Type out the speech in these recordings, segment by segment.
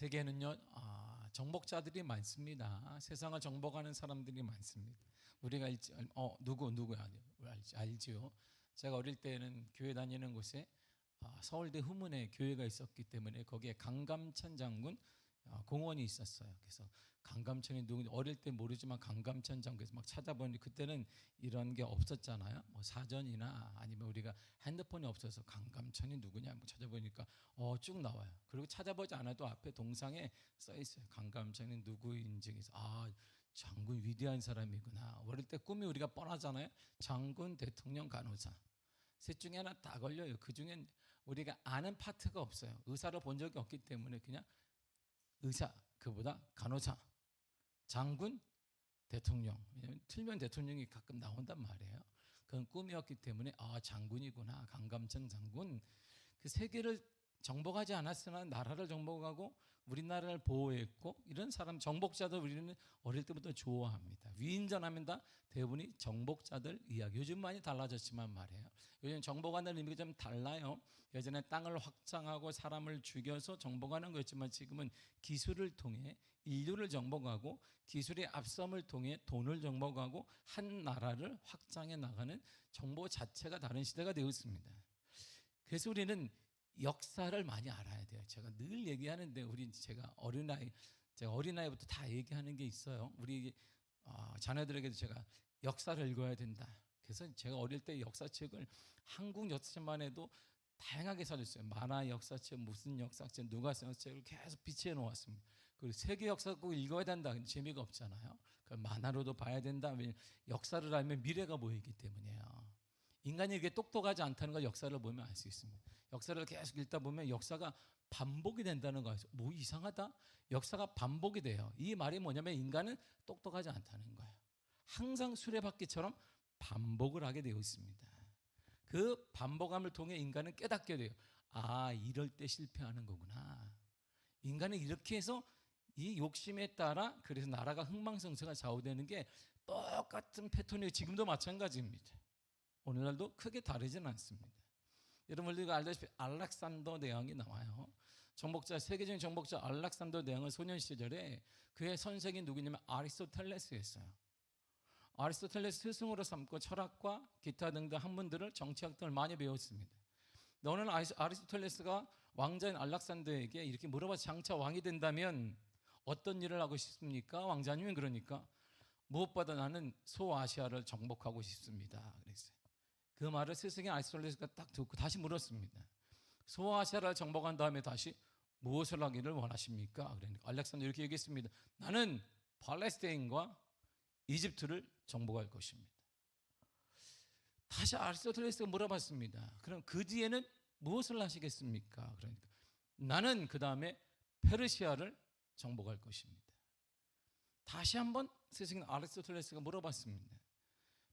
세계는요, 정복자들이 많습니다. 세상을 정복하는 사람들이 많습니다. 우리가 누구야 알지요. 제가 어릴 때는 교회 다니는 곳에 서울대 후문에 교회가 있었기 때문에 거기에 강감찬 장군 공원이 있었어요. 그래서 강감찬이 누군지 어릴 때 모르지만 강감찬 장군에서 막 찾아보니 그때는 이런 게 없었잖아요. 뭐 사전이나 아니면 우리가 핸드폰이 없어서 강감찬이 누구냐 뭐 찾아보니까 쭉 나와요. 그리고 찾아보지 않아도 앞에 동상에 써 있어요. 강감찬이 누구인지. 그래서 장군 위대한 사람이구나. 어릴 때 꿈이 우리가 뻔하잖아요. 장군, 대통령, 간호사. 셋 중에 하나 다 걸려요. 그 중엔 우리가 아는 파트가 없어요. 의사를 본 적이 없기 때문에 그냥 의사, 그보다 간호사, 장군, 대통령. 왜냐하면 틀면 대통령이 가끔 나온단 말이에요. 그건 꿈이었기 때문에 장군이구나. 강감찬 장군. 그 세계를 정복하지 않았으나 나라를 정복하고 우리나라를 보호했고 이런 사람 정복자들 우리는 어릴 때부터 좋아합니다. 위인전하면 다 대부분이 정복자들 이야기. 요즘 많이 달라졌지만 말이에요. 요즘 정복하는 의미가 좀 달라요. 예전에 땅을 확장하고 사람을 죽여서 정복하는 거였지만 지금은 기술을 통해 인류를 정복하고 기술의 앞섬을 통해 돈을 정복하고 한 나라를 확장해 나가는 정보 자체가 다른 시대가 되었습니다. 그래서 우리는 역사를 많이 알아야 돼요. 제가 늘 얘기하는데 제가 어린아이부터 다 얘기하는 게 있어요. 우리 자녀들에게도 제가 역사를 읽어야 된다. 그래서 제가 어릴 때 역사책을 한국 역사책만 해도 다양하게 사줬어요. 만화 역사책, 무슨 역사책, 누가 쓴 역사책을 계속 비치해 놓았습니다. 그리고 세계 역사 꼭 읽어야 된다. 근데 재미가 없잖아요. 만화로도 봐야 된다. 역사를 알면 미래가 보이기 때문이에요. 인간이 이렇게 똑똑하지 않다는 걸 역사를 보면 알 수 있습니다. 역사를 계속 읽다 보면 역사가 반복이 된다는 거예요. 뭐 이상하다? 역사가 반복이 돼요. 이 말이 뭐냐면 인간은 똑똑하지 않다는 거예요. 항상 수레바퀴처럼 반복을 하게 되어 있습니다. 그 반복함을 통해 인간은 깨닫게 돼요. 이럴 때 실패하는 거구나. 인간은 이렇게 해서 이 욕심에 따라 그래서 나라가 흥망성쇠가 좌우되는 게 똑같은 패턴이에요. 지금도 마찬가지입니다. 오늘날도 크게 다르지는 않습니다. 여러분들이 알다시피 알렉산더 대왕이 나와요. 세계적인 정복자 알렉산더 대왕은 소년 시절에 그의 선생이 누구냐면 아리스토텔레스였어요. 아리스토텔레스 스승으로 삼고 철학과 기타 등등 학문들을 정치학 등을 많이 배웠습니다. 너는 아리스토텔레스가 왕자인 알렉산더에게 이렇게 물어봐서 장차 왕이 된다면 어떤 일을 하고 싶습니까? 왕자님은 그러니까 무엇보다 나는 소아시아를 정복하고 싶습니다. 그랬어요. 그 말을 스승인 아리스토텔레스가 딱 듣고 다시 물었습니다. 소아시아를 정복한 다음에 다시 무엇을 하기를 원하십니까? 그러니까 알렉산더 이렇게 얘기했습니다. 나는 팔레스타인과 이집트를 정복할 것입니다. 다시 아리스토텔레스가 물어봤습니다. 그럼 그 뒤에는 무엇을 하시겠습니까? 그러니까 나는 그 다음에 페르시아를 정복할 것입니다. 다시 한번 스승인 아리스토텔레스가 물어봤습니다.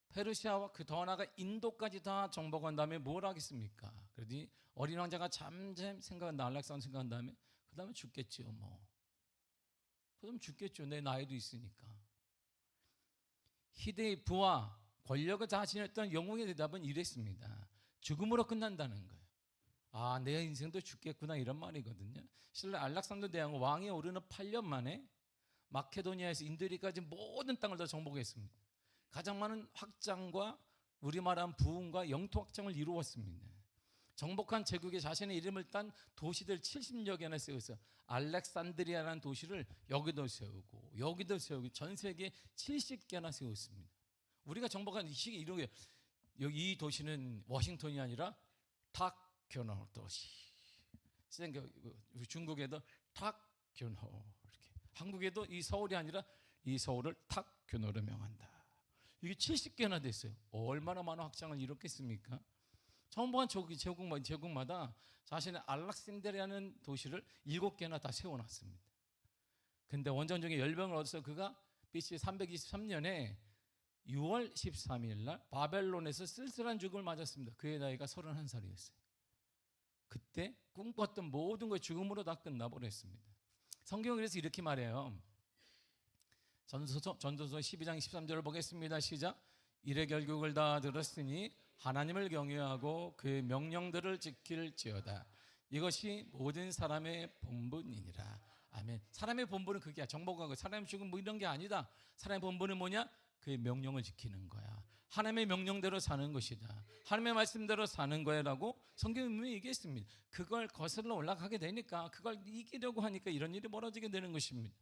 페르시아와 그 더 나아가 인도까지 다 정복한 다음에 뭘 하겠습니까? 그러더니 어린 왕자가 잠잠 생각한다. 알렉산더 생각한 다음에 그 다음에 죽겠죠. 그 다음에 죽겠죠. 내 나이도 있으니까. 희대의 부와 권력을 다 지녔던 영웅의 대답은 이랬습니다. 죽음으로 끝난다는 거예요. 내 인생도 죽겠구나 이런 말이거든요. 실제 알렉산더 대왕은 왕에 오르는 8년 만에 마케도니아에서 인도리까지 모든 땅을 다 정복했습니다. 가장 많은 확장과 우리말한 부흥과 영토 확장을 이루었습니다. 정복한 제국에 자신의 이름을 딴 도시들 70여 개나 세워서 알렉산드리아라는 도시를 여기도 세우고 전 세계에 70개나 세웠습니다. 우리가 정복한 이 시기 이런 게 여기 이 도시는 워싱턴이 아니라 탁교노 도시. 중국에도 탁교노 이렇게. 한국에도 이 서울이 아니라 이 서울을 탁교노로 명한다. 이게 70개나 됐어요. 얼마나 많은 확장을 이뤘겠습니까? 정복한 제국마다 자신의 알렉산드리아라는 도시를 7개나 다 세워놨습니다. 근데 원정적인 열병을 얻어서 그가 BC 323년에 6월 13일 날 바벨론에서 쓸쓸한 죽음을 맞았습니다. 그의 나이가 31살이었어요. 그때 꿈꿨던 모든 걸 죽음으로 다 끝나버렸습니다. 성경은 그래서 이렇게 말해요. 전도서 12장 13절을 보겠습니다. 시작. 이래 결국을 다 들었으니 하나님을 경외하고 그의 명령들을 지킬지어다. 이것이 모든 사람의 본분이니라. 아멘. 사람의 본분은 그게야. 정복하고 사람의 죽음 뭐 이런 게 아니다. 사람의 본분은 뭐냐? 그의 명령을 지키는 거야. 하나님의 명령대로 사는 것이다. 하나님의 말씀대로 사는 거야라고 성경이 분명히 얘기했습니다. 그걸 거슬러 올라가게 되니까, 그걸 이기려고 하니까 이런 일이 벌어지게 되는 것입니다.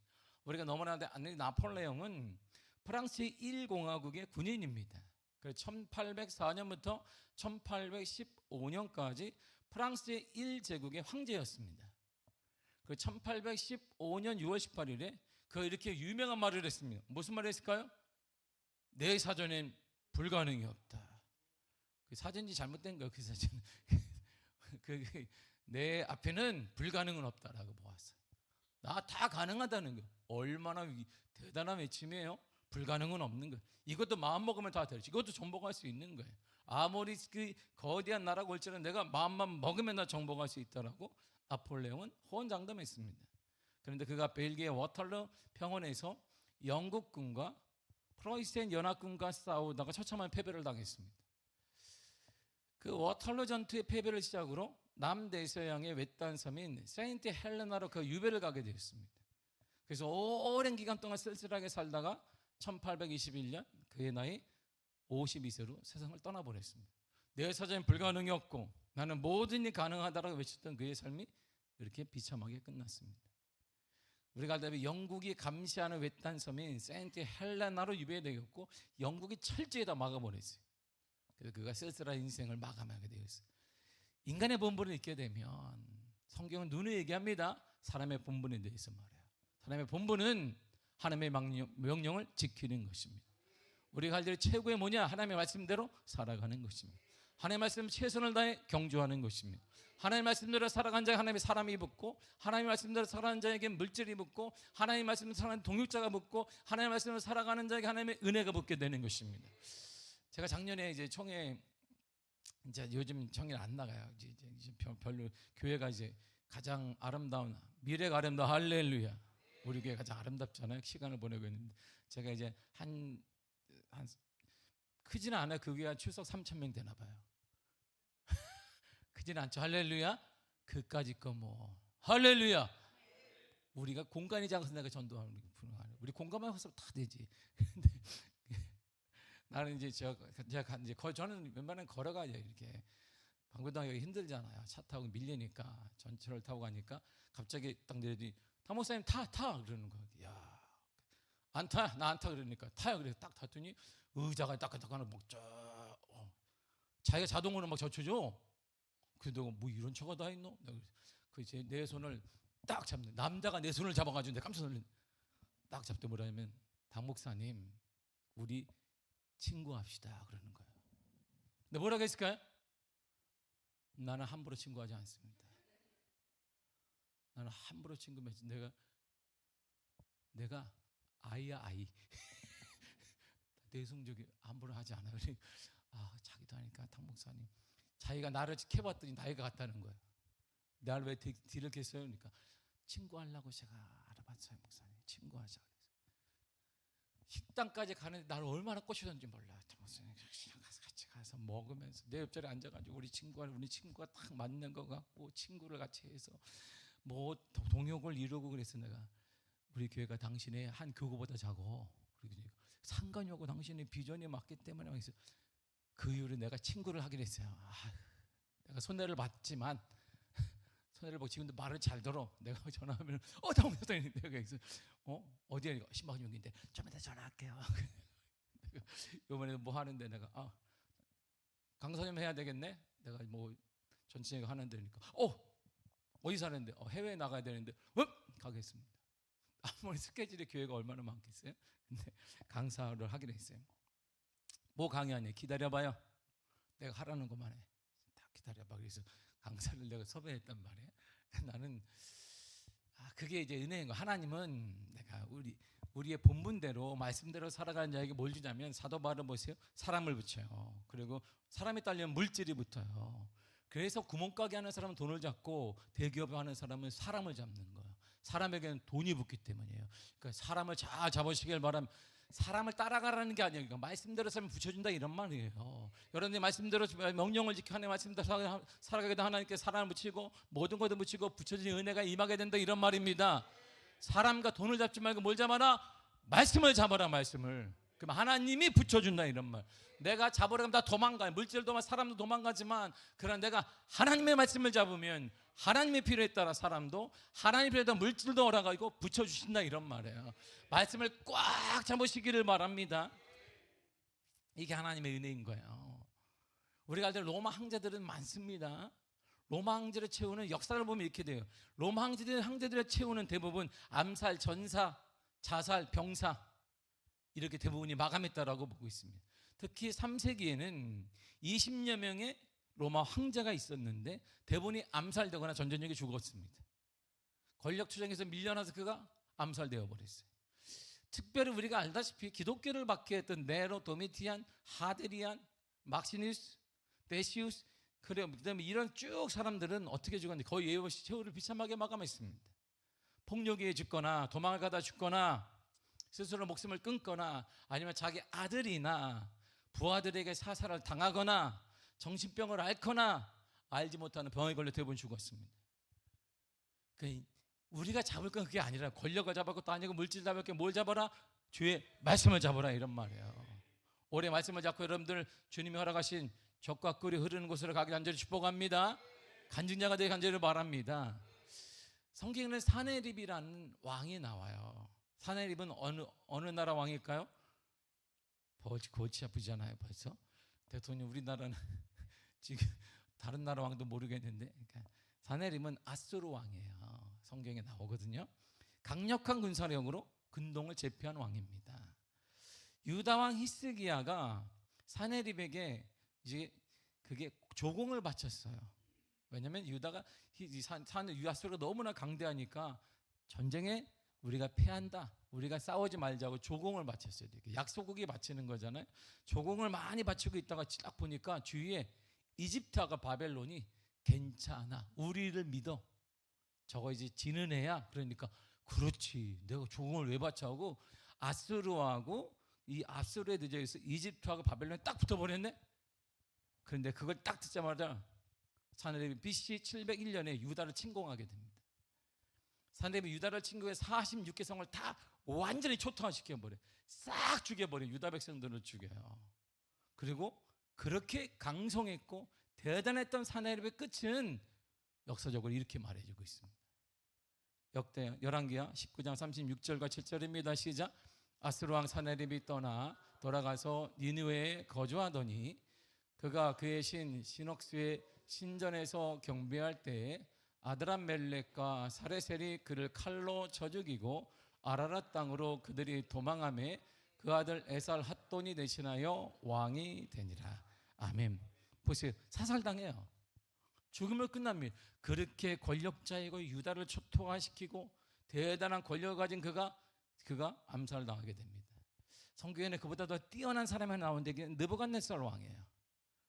우리가 너무나 아는 나폴레옹은 프랑스 1공화국의 군인입니다. 그래서 1804년부터 1815년까지 프랑스의 1제국의 황제였습니다. 그 1815년 6월 18일에 그 이렇게 유명한 말을 했습니다. 무슨 말을 했을까요? 내 사전엔 불가능이 없다. 그 사전이 잘못된 거예요. 그 사전. 내 앞에는 불가능은 없다라고 보았어요. 나 다 가능하다는 거. 얼마나 대단한 외침이에요. 불가능은 없는 거예요. 이것도 마음 먹으면 다 되지. 이것도 정복할 수 있는 거예요. 아무리 그 거대한 나라가 올지라도 내가 마음만 먹으면 나 정복할 수 있다라고 나폴레옹은 호언장담했습니다. 그런데 그가 벨기에 워털루 평원에서 영국군과 프로이센 연합군과 싸우다가 처참한 패배를 당했습니다. 그 워털루 전투의 패배를 시작으로 남대서양의 외딴 섬인 세인트 헬레나로 그 유배를 가게 되었습니다. 그래서 오랜 기간 동안 쓸쓸하게 살다가 1821년 그의 나이 52세로 세상을 떠나보냈습니다. 내 사전엔 불가능이 없고 나는 모든 일이 가능하다라고 외쳤던 그의 삶이 이렇게 비참하게 끝났습니다. 우리가 알다시피 영국이 감시하는 외딴 섬인 세인트 헬레나로 유배되었고 영국이 철저히 다 막아버렸어요. 그래서 그가 쓸쓸한 인생을 마감하게 되었어요. 인간의 본분을 잊게 되면 성경은 눈에 얘기합니다. 사람의 본분에 대해서 말해요. 사람의 본분은 하나님의 명령을 지키는 것입니다. 우리가 할 일이 최고의 뭐냐? 하나님의 말씀대로 살아가는 것입니다. 하나님의 말씀 최선을 다해 경주하는 것입니다. 하나님의 말씀대로 살아가는 자에게 하나님의 사람이 붙고, 하나님의 말씀대로 살아가는 자에게 물질이 붙고, 하나님의 말씀대로 살아가는 동역자가 붙고, 하나님의 말씀대로 살아가는 자에게 하나님의 은혜가 붙게 되는 것입니다. 제가 작년에 이제 총회, 이제 요즘 총회는 안 나가요. 이제 별로 교회가 이제 가장 아름다운, 미래가 아름다운 할렐루야. 우리 교회 가장 아름답잖아요. 시간을 보내고 있는데 제가 이제 한 크지는 않아요. 그 교회가 출석 3,000명 되나 봐요. 크지는 않죠. 할렐루야. 그까짓 거 뭐 할렐루야. 우리가 공간이 작아서 내가 전도하는 분하네. 우리 공간만 해서 다 되지. 근데 나는 이제 제가 이제 저는 웬만하면 걸어가요. 이렇게 방배동 여기 힘들잖아요. 차 타고 밀리니까 전철을 타고 가니까 갑자기 딱 내더니 타 목사님 타 그러는 거예요. 야, 안 타? 나 안 타 그러니까 타요. 그래서 딱 탔더니 의자가 따끈따끈하고 막 자기가 자동으로 막 젖혀줘. 그래도 뭐 이런 차가 다 있노? 그제 내 손을 딱 잡는, 남자가 내 손을 잡아가지고 내가 깜짝 놀랐는데 딱 잡대 뭐라냐면 당 목사님 우리 친구합시다 그러는 거예요. 근데 뭐라고 했을까요? 나는 함부로 친구하지 않습니다. 나는 함부로 친구 맺지. 내가 아이야 아이. 내성적이 함부로 하지 않아. 자기도 하니까 당 목사님 자기가 나를 지켜봤더니 나이가 같다는 거예요. 나를 왜 뒤를 겠어요? 그러니까 친구하려고 제가 알아봤어요. 목사님 친구하자. 식당까지 가는데 나를 얼마나 꼬시던지 몰라. 당 목사님 같이 가서 먹으면서 내 옆자리에 앉아가지고 우리 친구가 딱 맞는 것 같고 친구를 같이 해서 뭐 동역을 이루고 그래서 내가 우리 교회가 당신의 한 교구보다 작고 그러니까 상관이 없고 당신의 비전이 맞기 때문에 그 이후로 내가 친구를 하기로 했어요. 내가 손해를 봤지만 손해를 보고 지금도 말을 잘 들어. 내가 전화하면 당연히 내가 어디에 신방역인데 좀 이따 전화할게요. 이번에 뭐 하는데 내가 강사님 해야 되겠네. 내가 뭐 전체 하는데 그러니까 어디 사는데 해외에 나가야 되는데 가겠습니다. 아무리 스케줄이 교회가 얼마나 많겠어요. 근데 강사를 하기로 했어요. 뭐 강의하냐 기다려봐요. 내가 하라는 것만 해. 딱 기다려봐. 그래서 강사를 내가 섭외했단 말이에요. 나는 그게 이제 은혜인 거. 하나님은 내가 우리의 본분대로 말씀대로 살아가는 자에게 뭘 주냐면 사도 바울을 보세요. 사람을 붙여요. 그리고 사람이 딸리면 물질이 붙어요. 그래서 구멍가게 하는 사람은 돈을 잡고 대기업에 하는 사람은 사람을 잡는 거예요. 사람에게는 돈이 붙기 때문이에요. 그러니까 사람을 잘 잡으시길 바라면 사람을 따라가라는 게 아니에요. 그러니까 말씀대로 살면 붙여준다 이런 말이에요. 여러분이 말씀대로 명령을 지켜 하나님의 말씀대로 살아가게 되면 하나님께 사랑을 붙이고 모든 것을 붙이고 붙여진 은혜가 임하게 된다 이런 말입니다. 사람과 돈을 잡지 말고 뭘 잡아라? 말씀을 잡아라. 말씀을. 그럼 하나님이 붙여준다 이런 말. 내가 잡으려 하면 다 도망가요. 물질도 도망가, 사람도 도망가지만, 그러나 내가 하나님의 말씀을 잡으면 하나님의 필요에 따라 사람도, 하나님의 필요에 따라 물질도 얻어가지고 붙여주신다 이런 말이에요. 말씀을 꽉 잡으시기를 바랍니다. 이게 하나님의 은혜인 거예요. 우리가 알 때 로마 황제들은 많습니다. 로마 황제를 채우는 역사를 보면 이렇게 돼요. 로마 황제들을 채우는 대부분 암살, 전사, 자살, 병사, 이렇게 대부분이 마감했다라고 보고 있습니다. 특히 3세기에는 20여 명의 로마 황제가 있었는데 대부분이 암살되거나 전쟁에 죽었습니다. 권력 투쟁에서 밀려나서 그가 암살되어 버렸어요. 특별히 우리가 알다시피 기독교를 박해했던 네로, 도미티안, 하데리안, 막시니우스, 데시우스, 그다음에 이런 쭉 사람들은 어떻게 죽었는지 거의 예외 없이 최후를 비참하게 마감했습니다. 폭력에 죽거나 도망을 가다 죽거나 스스로 목숨을 끊거나 아니면 자기 아들이나 부하들에게 사살을 당하거나 정신병을 앓거나 알지 못하는 병에 걸려 대부분 죽었습니다. 그러니까 우리가 잡을 건 그게 아니라 권력을 잡을 것도 아니고 물질 잡을 게 뭘 잡아라? 주의 말씀을 잡아라 이런 말이에요. 올해 말씀을 잡고 여러분들 주님이 허락하신 젖과 꿀이 흐르는 곳으로 가기 간절히 축복합니다. 간증자가 되기 간절히 바랍니다. 성경에는 사네립이라는 왕이 나와요. 사네립은 어느 나라 왕일까요? 골치 아프잖아요. 벌써 대통령 우리나라는 지금 다른 나라 왕도 모르겠는데, 그러니까 사네립은 아수르 왕이에요. 성경에 나오거든요. 강력한 군사력으로 근동을 제패한 왕입니다. 유다 왕 히스기야가 사네립에게 이제 그게 조공을 바쳤어요. 왜냐하면 유다가 아수르가 너무나 강대하니까 전쟁에 우리가 패한다, 우리가 싸우지 말자고 조공을 바쳤어요. 약소국이 바치는 거잖아요. 조공을 많이 바치고 있다가 딱 보니까 주위에 이집트하고 바벨론이 괜찮아, 우리를 믿어, 저거 이제 지는 애야. 그러니까 그렇지, 내가 조공을 왜 바쳐 하고 아수르하고 이 아수르에 대적해서 이집트하고 바벨론이 딱 붙어버렸네. 그런데 그걸 딱 듣자마자 사네립이 BC 701년에 유다를 침공하게 됩니다. 사네립이 유다를 침공해 46개 성을 다 완전히 초토화시켜버려요. 싹 죽여버려요. 유다 백성들을 죽여요. 그리고 그렇게 강성했고 대단했던 사네립의 끝은 역사적으로 이렇게 말해주고 있습니다. 열왕기하 19장 36절과 7절입니다. 시작. 아수르 왕 사네립이 돌아가서 니느웨에 거주하더니 그가 그의 신 시놉수의 신전에서 경배할 때에 아드람멜렉과 사레셀이 그를 칼로 쳐 죽이고 아라랏 땅으로 그들이 도망하매 그 아들 에살 핫돈이 대신하여 왕이 되니라. 아멘. 보세요. 사살당해요. 죽음을 끝납니다. 그렇게 권력자이고 유다를 초토화시키고 대단한 권력을 가진 그가 암살당하게 됩니다. 성경에는 그보다 더 뛰어난 사람이 하나 나오는데 그게 느부갓네살 왕이에요.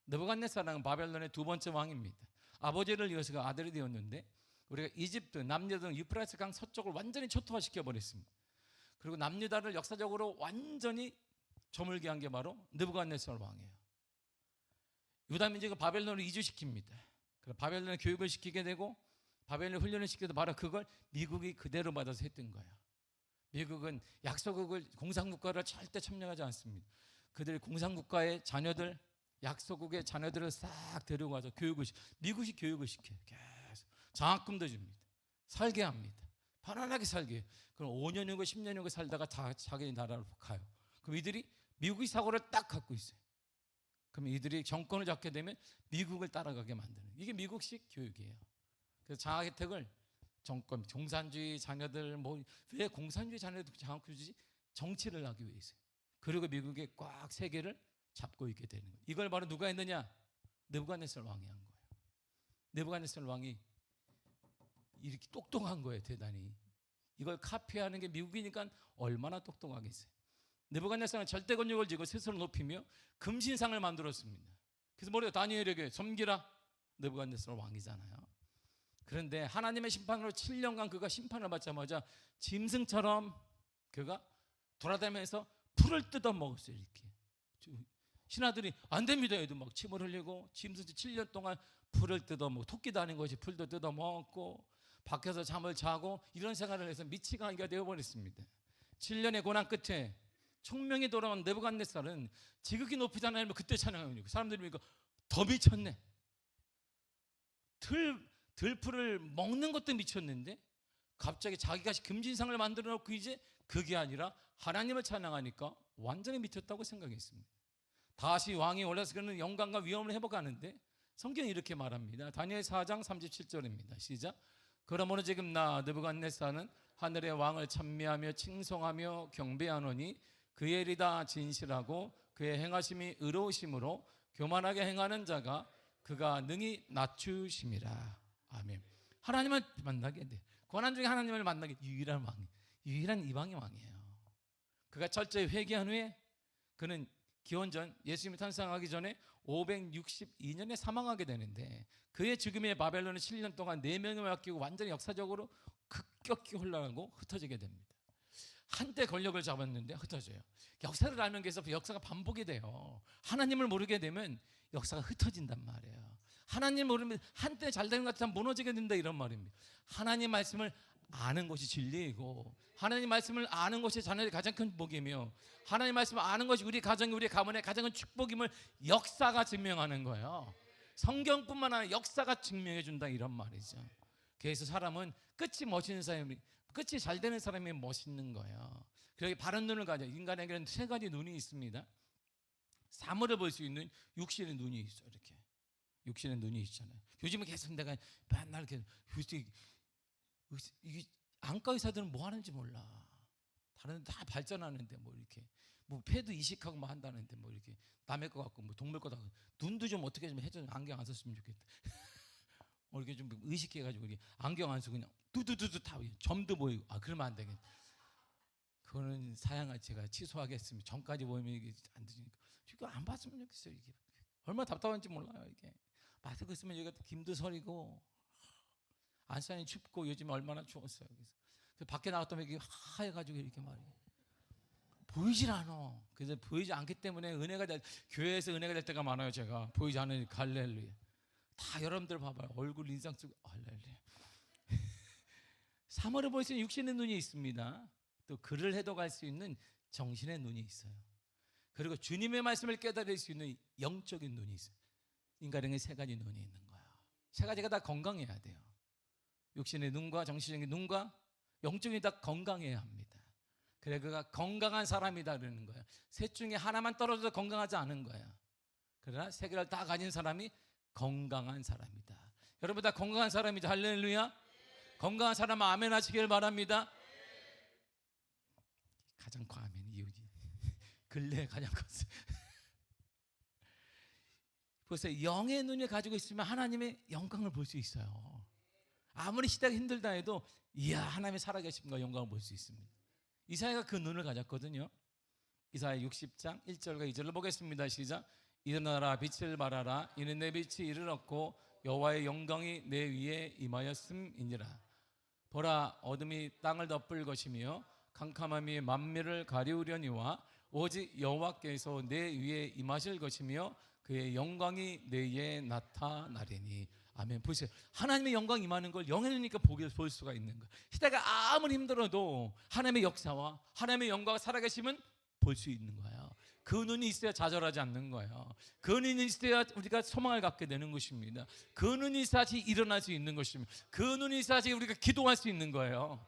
느부갓네살은 바벨론의 두 번째 왕입니다. 아버지를 이어서 아들이 되었는데 우리가 이집트, 남유다 등 유프라tes 강 서쪽을 완전히 초토화시켜 버렸습니다. 그리고 남유다를 역사적으로 완전히 저물게 한 게 바로 느부갓네살 왕이에요. 유다 민족을 바벨론으로 이주시킵니다. 그래서 바벨론에 교육을 시키게 되고 바벨론에 훈련을 시켜도 바로 그걸 미국이 그대로 받아서 했던 거예요. 미국은 약소국을, 공산국가를 절대 참여하지 않습니다. 그들이 공산국가의 자녀들, 약소국의 자녀들을 싹 데리고 와서 미국이 교육을 시켜요. 계속 장학금도 줍니다. 살게 합니다. 편안하게 살게 해요. 그럼 5년이고 10년이고 살다가 자기 나라로 가요. 그럼 이들이 미국의 사고를 딱 갖고 있어요. 그럼 이들이 정권을 잡게 되면 미국을 따라가게 만드는, 이게 미국식 교육이에요. 그래서 장학 혜택을 정권, 공산주의 자녀들, 왜 공산주의 자녀들 장학금 주지? 정치를 하기 위해서요. 그리고 미국의 꽉 세계를 잡고 있게 되는 거예요. 이걸 바로 누가 했느냐? 느부갓네살 왕이 한 거예요. 느부갓네살 왕이 이렇게 똑똑한 거예요. 대단히. 이걸 카피하는 게 미국이니까 얼마나 똑똑하겠어요. 느부갓네살은 절대 권력을 쥐고 스스로 높이며 금신상을 만들었습니다. 그래서 뭐래요? 다니엘에게 섬기라. 느부갓네살 왕이잖아요. 그런데 하나님의 심판으로 7년간 그가 심판을 받자마자 짐승처럼 그가 돌아다니면서 풀을 뜯어 먹었어요. 이렇게 신하들이 안 됩니다. 애도 막 침을 흘리고 짐승 7년 동안 풀을 뜯어 먹고, 토끼도 아닌 것이 풀도 뜯어 먹고 밖에서 잠을 자고 이런 생활을 해서 미치광이가 되어버렸습니다. 7년의 고난 끝에 총명이 돌아온 느부갓네살은 지극히 높이 하나님을 그때 찬양하고 사람들이 보니까 더 미쳤네. 들풀을 먹는 것도 미쳤는데 갑자기 자기가 금진상을 만들어 놓고 이제 그게 아니라 하나님을 찬양하니까 완전히 미쳤다고 생각했습니다. 다시 왕이 올라서 그는 영광과 위엄을 회복하는데 성경이 이렇게 말합니다. 다니엘 4장 37절입니다. 시작. 그러므로 지금 나 느부갓네살은 하늘의 왕을 찬미하며 칭송하며 경배하노니 그의 일이 다 진실하고 그의 행하심이 의로우심으로 교만하게 행하는 자가 그가 능히 낮추심이라. 아멘. 하나님을 만나게 돼. 고난 중에 하나님을 만나게 유일한 왕, 유일한 이방의 왕이에요. 그가 철저히 회개한 후에 그는 기원전 예수님이 탄생하기 전에 562년에 사망하게 되는데 그의 죽음에 바벨론은 7년 동안 4명을 맡기고 완전히 역사적으로 급격히 혼란하고 흩어지게 됩니다. 한때 권력을 잡았는데 흩어져요. 역사를 알면 계속 역사가 반복이 돼요. 하나님을 모르게 되면 역사가 흩어진단 말이에요. 하나님 모르면 한때 잘 되는 것 같으면 무너지게 된다 이런 말입니다. 하나님 말씀을 아는 것이 진리이고 하나님 말씀을 아는 것이 자녀의 가장 큰 복이며 하나님 말씀을 아는 것이 우리 가정이 우리 가문의 가장 큰 축복임을 역사가 증명하는 거예요. 성경뿐만 아니라 역사가 증명해 준다 이런 말이죠. 그래서 사람은 끝이 멋있는 사람이 끝이 잘 되는 사람이 멋있는 거예요. 그렇게 바른 눈을 가져. 인간에게는 3가지 눈이 있습니다. 사물을 볼 수 있는 육신의 눈이 있어요. 이렇게 육신의 눈이 있잖아요. 요즘은 계속 내가 맨날 이렇게 이게 안과 의사들은 뭐 하는지 몰라. 다른 데 다 발전하는데 뭐 이렇게 뭐 폐도 이식하고 뭐 한다는데 뭐 이렇게 남의 거 같고 뭐 동물 거 같고 눈도 좀 어떻게 좀 해줘. 안경 안 썼으면 좋겠다. 이렇게 좀 의식해가지고 이렇게 안경 안 쓰고 그냥 두두두두 다 점도 보이고 그러면 안 되겠다. 그거는 사양을 제가 취소하겠습니다. 전까지 보이면 이게 안 되니까 이거 안 봤으면 좋겠어요. 이게 얼마나 답답한지 몰라요. 이게 마스크 쓰면 여기가 김도 서리고 안산이 춥고 요즘 얼마나 추웠어요. 그래서 밖에 나갔더니 이게 하얘가지고 이렇게 말이에요. 보이질 않아. 그래서 보이지 않기 때문에 교회에서 은혜가 될 때가 많아요. 제가 보이지 않으니까 할렐루야. 다 여러분들 봐봐요. 얼굴 인상 쓰고 할렐루야. 사물을 볼 수 있는 육신의 눈이 있습니다. 또 글을 해독할 수 있는 정신의 눈이 있어요. 그리고 주님의 말씀을 깨달을 수 있는 영적인 눈이 있어요. 인간에게 3가지 눈이 있는 거예요. 3가지가 다 건강해야 돼요. 육신의 눈과 정신적인 눈과 영적인 다 건강해야 합니다. 그래 그가 건강한 사람이다 그러는 거예요. 셋 중에 하나만 떨어져도 건강하지 않은 거예요. 그러나 3개를 다 가진 사람이 건강한 사람이다. 여러분 다 건강한 사람이죠. 할렐루야. 건강한 사람은 아멘 하시길 바랍니다. 가장 커 아멘 이유지. 근래 가장 컸어요. 보세요. 영의 눈을 가지고 있으면 하나님의 영광을 볼 수 있어요. 아무리 시대가 힘들다 해도 이야 하나님의 살아계심과 영광을 볼 수 있습니다. 이사야가 그 눈을 가졌거든요. 이사야 60장 1절과 2절을 보겠습니다. 시작. 일어나라 빛을 발하라 이는 내 빛이 이를 얻고 여호와의 영광이 내 위에 임하였음이니라. 보라 어둠이 땅을 덮을 것이며 캄캄함이 만민을 가리우려니와 오직 여호와께서 내 위에 임하실 것이며 그의 영광이 내 위에 나타나리니. 아멘. 보세요. 하나님의 영광이 임하는 걸 영의 눈이니까 볼 수가 있는 거예요. 시대가 아무리 힘들어도 하나님의 역사와 하나님의 영광과 살아계시면 볼 수 있는 거예요. 그 눈이 있어야 좌절하지 않는 거예요. 그 눈이 있어야 우리가 소망을 갖게 되는 것입니다. 그 눈이 있어야지 일어날 수 있는 것입니다. 그 눈이 있어야지 우리가 기도할 수 있는 거예요.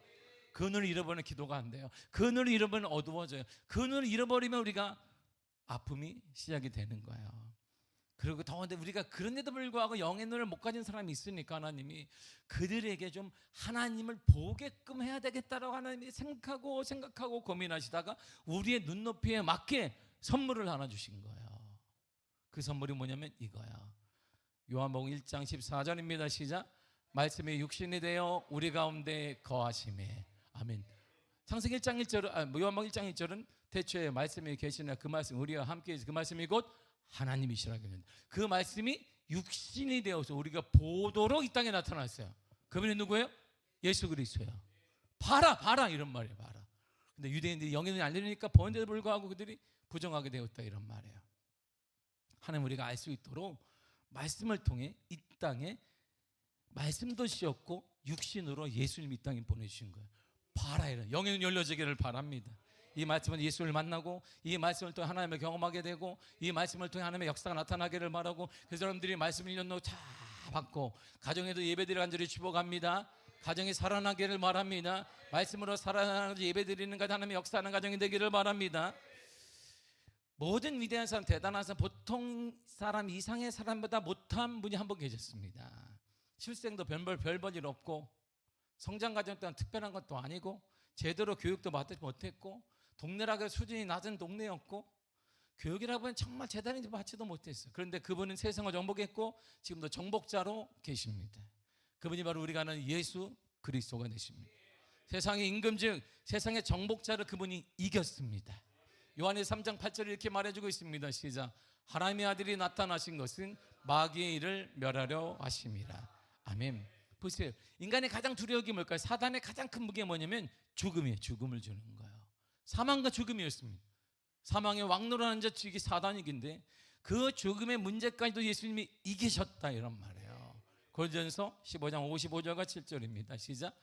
그 눈을 잃어버리면 기도가 안 돼요. 그 눈을 잃어버리면 어두워져요. 그 눈을 잃어버리면 우리가 아픔이 시작이 되는 거예요. 그리고 더운데 우리가 그런데도 불구하고 영의 눈을 못 가진 사람이 있으니까 하나님이 그들에게 좀 하나님을 보게끔 해야 되겠다라고 하나님이 생각하고 고민하시다가 우리의 눈높이에 맞게 선물을 하나 주신 거예요. 그 선물이 뭐냐면 이거야. 요한복음 1장 14절입니다. 시작. 말씀이 육신이 되어 우리 가운데 거하심에. 아멘. 창세기 1장 1절은 요한복음 1장 1절은 태초에 말씀이 계시나 그 말씀 우리와 함께 그 말씀이 곧 하나님이시라고 했는데 그 말씀이 육신이 되어서 우리가 보도록 이 땅에 나타났어요. 그분이 누구예요? 예수 그리스도예요. 봐라 이런 말이에요. 봐라. 근데 유대인들이 영의 눈이 안 열리니까 보는데도 불구하고 그들이 부정하게 되었다 이런 말이에요. 하나님 우리가 알 수 있도록 말씀을 통해 이 땅에 말씀도 씌었고 육신으로 예수님 이 땅에 보내주신 거예요. 봐라, 이런 영역 열려지기를 바랍니다. 이 말씀은 예수를 만나고 이 말씀을 통해 하나님을 경험하게 되고 이 말씀을 통해 하나님의 역사가 나타나기를 바라고 그 사람들이 말씀을 1년 다 받고 가정에도 예배드리러 간절히 축복합니다. 가정이 살아나기를 바랍니다. 말씀으로 살아나서 예배드리는 것 하나님의 역사하는 가정이 되기를 바랍니다. 모든 위대한 사람, 대단한 사람, 보통 사람 이상의 사람보다 못한 분이 한 분 계셨습니다. 출생도 별볼 일 없고 성장 과정 또한 특별한 것도 아니고 제대로 교육도 받지 못했고 동네라고 수준이 낮은 동네였고 교육이라고 하면 정말 제대로 받지도 못했어요. 그런데 그분은 세상을 정복했고 지금도 정복자로 계십니다. 그분이 바로 우리가 아는 예수 그리스도가 되십니다. 세상의 임금, 세상의 정복자를 그분이 이겼습니다. 요한의 3장 8절에 이렇게 말해주고 있습니다. 시작. 하나님의 아들이 나타나신 것은 마귀의 일을 멸하려 하심이라. 아멘. 보세요. 인간의 가장 두려운 게 뭘까요? 사단의 가장 큰 무기가 뭐냐면 죽음이에요. 죽음을 주는 거예요. 사망과 죽음이었습니다. 사망의 왕노라는 자 이게 사단이긴데 그 죽음의 문제까지도 예수님이 이기셨다, 이런 말이에요. 고린도전서 15장 55절과 7절입니다. 시작.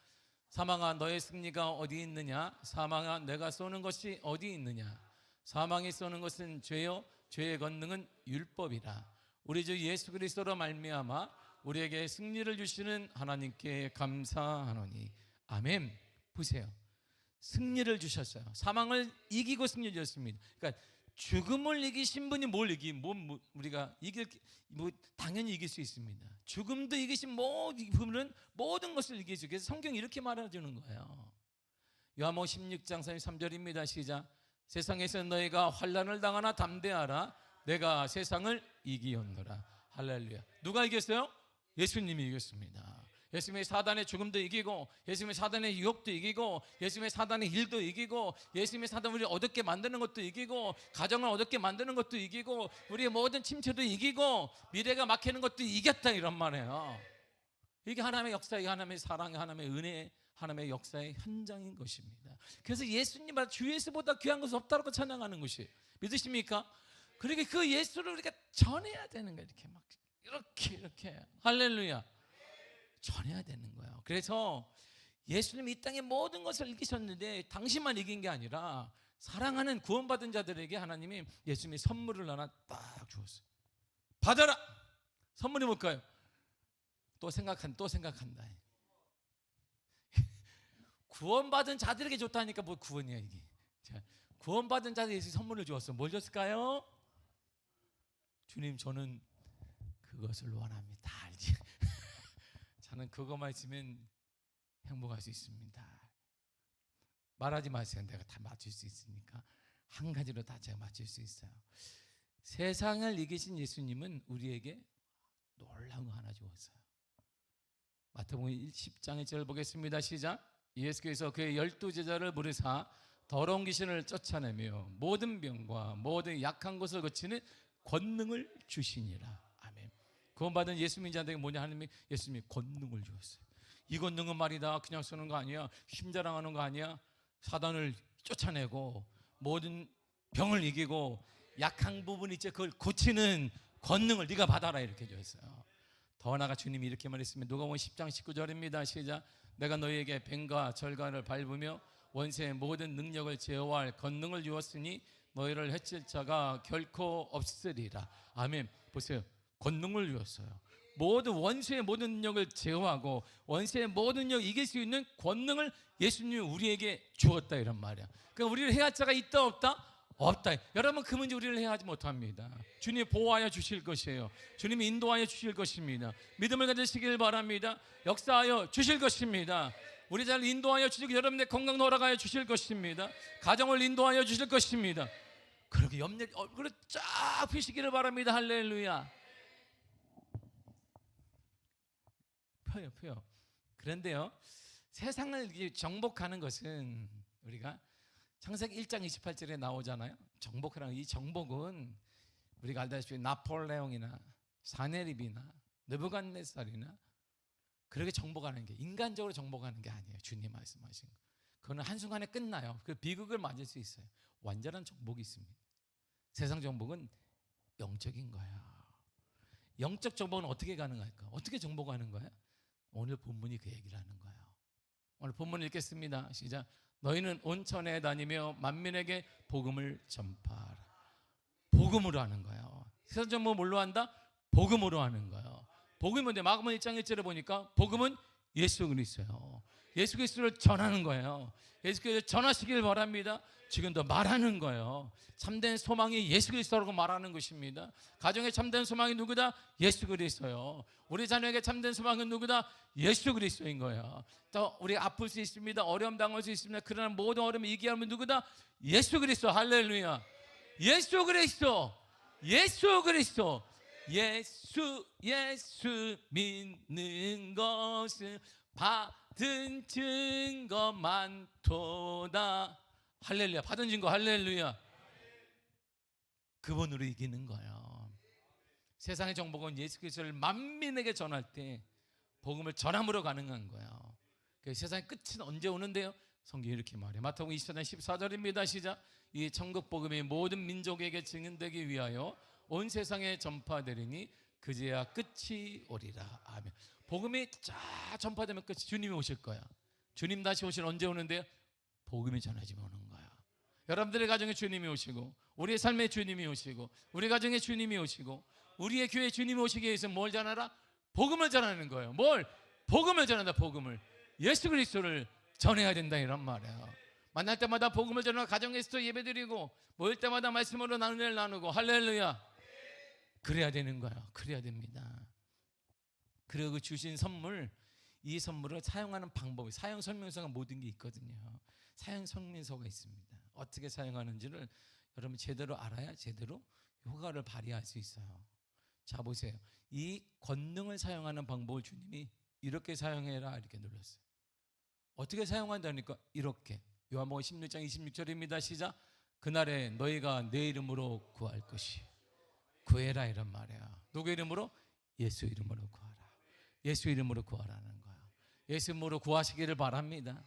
사망아 너의 승리가 어디 있느냐? 사망아 내가 쏘는 것이 어디 있느냐? 사망이 쏘는 것은 죄요, 죄의 권능은 율법이라. 우리 주 예수 그리스도로 말미암아 우리에게 승리를 주시는 하나님께 감사하노니. 아멘. 보세요. 승리를 주셨어요. 사망을 이기고 승리를 주셨습니다. 그러니까 죽음을 이기신 분이 뭘 우리가 당연히 이길 수 있습니다. 죽음도 이기신 분은 모든 것을 이길 수 있어요. 그래서 성경이 이렇게 말해주는 거예요. 요한복음 16장 33절입니다. 시작. 세상에서 너희가 환난을 당하나 담대하라. 내가 세상을 이기었노라. 할렐루야. 누가 이겼어요? 예수님이 이겼습니다. 예수님의 사단의 죽음도 이기고 예수님의 사단의 유혹도 이기고 예수님의 사단의 일도 이기고 예수님의 사단을 우리 어둡게 만드는 것도 이기고 가정을 어둡게 만드는 것도 이기고 우리의 모든 침체도 이기고 미래가 막히는 것도 이겼다, 이런 말이에요. 이게 하나님의 역사, 이게 하나님의 사랑, 하나님의 은혜, 하나님의 역사의 현장인 것입니다. 그래서 예수님보다 주 예수보다 귀한 것은 없다고 찬양하는 것이, 믿으십니까? 그러니까 그 예수를 우리가 전해야 되는 거예요. 이렇게 할렐루야, 전해야 되는 거예요. 그래서 예수님이 이 땅의 모든 것을 이기셨는데 당신만 이긴 게 아니라 사랑하는 구원받은 자들에게 하나님이 예수님이 선물을 하나 딱 주었어요. 받아라. 선물이 뭘까요? 또 생각한다. 구원받은 자들에게 좋다니까 뭐 구원이야 이게. 자, 구원받은 자들에게 예수님이 선물을 주었어. 뭘 줬을까요? 주님, 저는 그것을 원합니다. 다 알지? 저는 그것만 있으면 행복할 수 있습니다. 말하지 마세요. 내가 다 맞출 수 있으니까. 한 가지로 다 제가 맞출 수 있어요. 세상을 이기신 예수님은 우리에게 놀라운 거 하나 주었어요. 마태복음 10장 1절 보겠습니다. 시작. 예수께서 그의 12제자를 부르사 더러운 귀신을 쫓아내며 모든 병과 모든 약한 것을 고치는 권능을 주시니라. 아멘. 구원받은 예수님 자들에게 뭐냐? 하나님이 예수님이 권능을 주었어요. 이 권능은 말이다 그냥 쓰는 거 아니야. 힘자랑하는 거 아니야. 사단을 쫓아내고 모든 병을 이기고 약한 부분 있지, 그걸 고치는 권능을 네가 받아라, 이렇게 주었어요. 더 나아가 주님이 이렇게 말했습니다. 누가복음 10장 19절입니다. 시작. 내가 너희에게 뱀과 절간을 밟으며 원수의 모든 능력을 제어할 권능을 주었으니 너희를 해칠 자가 결코 없으리라. 아멘. 보세요. 권능을 주었어요. 모든 원수의 모든 능력을 제어하고 원수의 모든 능력을 이길 수 있는 권능을 예수님이 우리에게 주었다, 이런 말이야. 그러니까 우리를 해할 자가 있다 없다? 없다. 여러분, 그 문제 우리를 해하지 못합니다. 주님이 보호하여 주실 것이에요. 주님이 인도하여 주실 것입니다. 믿음을 가지시길 바랍니다. 역사하여 주실 것입니다. 우리 잘 인도하여 주시고 여러분의 건강 돌아가여 주실 것입니다. 가정을 인도하여 주실 것입니다. 그렇게 염려 얼굴을 쫙 펴시기를 바랍니다. 할렐루야. 펴요. 그런데요, 세상을 정복하는 것은 우리가 창세기 1장 28절에 나오잖아요. 정복하라는 이 정복은 우리가 알다시피 나폴레옹이나 사네립이나 느부갓네살이나 그렇게 정복하는 게, 인간적으로 정복하는 게 아니에요. 주님 말씀하신 거. 그거는 한순간에 끝나요. 그 비극을 맞을 수 있어요. 완전한 정복이 있습니다. 세상 정복은 영적인 거예요. 영적 정복은 어떻게 가능할까? 어떻게 정복하는 거야? 오늘 본문이 그 얘기를 하는 거예요. 오늘 본문 읽겠습니다. 시작. 너희는 온 천하에 다니며 만민에게 복음을 전파하라. 복음으로 하는 거예요. 세상 전부 뭘로 한다? 복음으로 하는 거예요. 복음이 뭔데? 마가복음 1장 1절에 보니까 복음은 예수 그리스도예요. 예수 그리스도를 전하는 거예요. 예수 그리스도를 전하시길 바랍니다. 지금도 말하는 거예요. 참된 소망이 예수 그리스도라고 말하는 것입니다. 가정에 참된 소망이 누구다? 예수 그리스도요. 우리 자녀에게 참된 소망은 누구다? 예수 그리스도인 거예요. 또 우리 아플 수 있습니다. 어려움 당할 수 있습니다. 그러나 모든 어려움을 이기하면 누구다? 예수 그리스도. 할렐루야. 예수 그리스도. 예수 그리스도. 예수 믿는 것은 받은 증거 많도다. 할렐루야. 받은 증거. 할렐루야. 그분으로 이기는 거예요. 세상의 정복은 예수 그리스도를 만민에게 전할 때 복음을 전함으로 가능한 거예요. 세상의 끝은 언제 오는데요? 성경이 이렇게 말해요. 마태복음 24장 14절입니다. 시작. 이 천국 복음이 모든 민족에게 증언되기 위하여 온 세상에 전파되리니 그제야 끝이 오리라. 아멘. 복음이 쫙 전파되면 끝이, 주님이 오실 거야. 주님 다시 오시는 언제 오는데요? 복음이 전해지면 오는 거야. 여러분들의 가정에 주님이 오시고, 우리의 삶에 주님이 오시고, 우리 가정에 주님이 오시고, 우리의 교회에 주님이 오시기 위해서 뭘 전하라? 복음을 전하는 거예요. 뭘? 복음을 전한다. 복음을. 예수 그리스도를 전해야 된다, 이런 말이에요. 만날 때마다 복음을 전하고, 가정에서도 예배드리고, 모일 때마다 말씀으로 은혜를 나누고. 할렐루야. 그래야 되는 거예요. 그래야 됩니다. 그리고 그 주신 선물, 이 선물을 사용하는 방법이, 사용 설명서가 모든 게 있거든요. 사용 설명서가 있습니다. 어떻게 사용하는지를 여러분 제대로 알아야 제대로 효과를 발휘할 수 있어요. 자, 보세요. 이 권능을 사용하는 방법을 주님이 이렇게 사용해라 이렇게 눌렀어요. 어떻게 사용한다니까? 이렇게. 요한복음 16장 26절입니다. 시작. 그날에 너희가 내 이름으로 구할 것이. 구해라, 이런 말이야. 누구 이름으로? 예수 이름으로 구하라. 예수 이름으로 구하라는 거야. 예수 이름으로 구하시기를 바랍니다.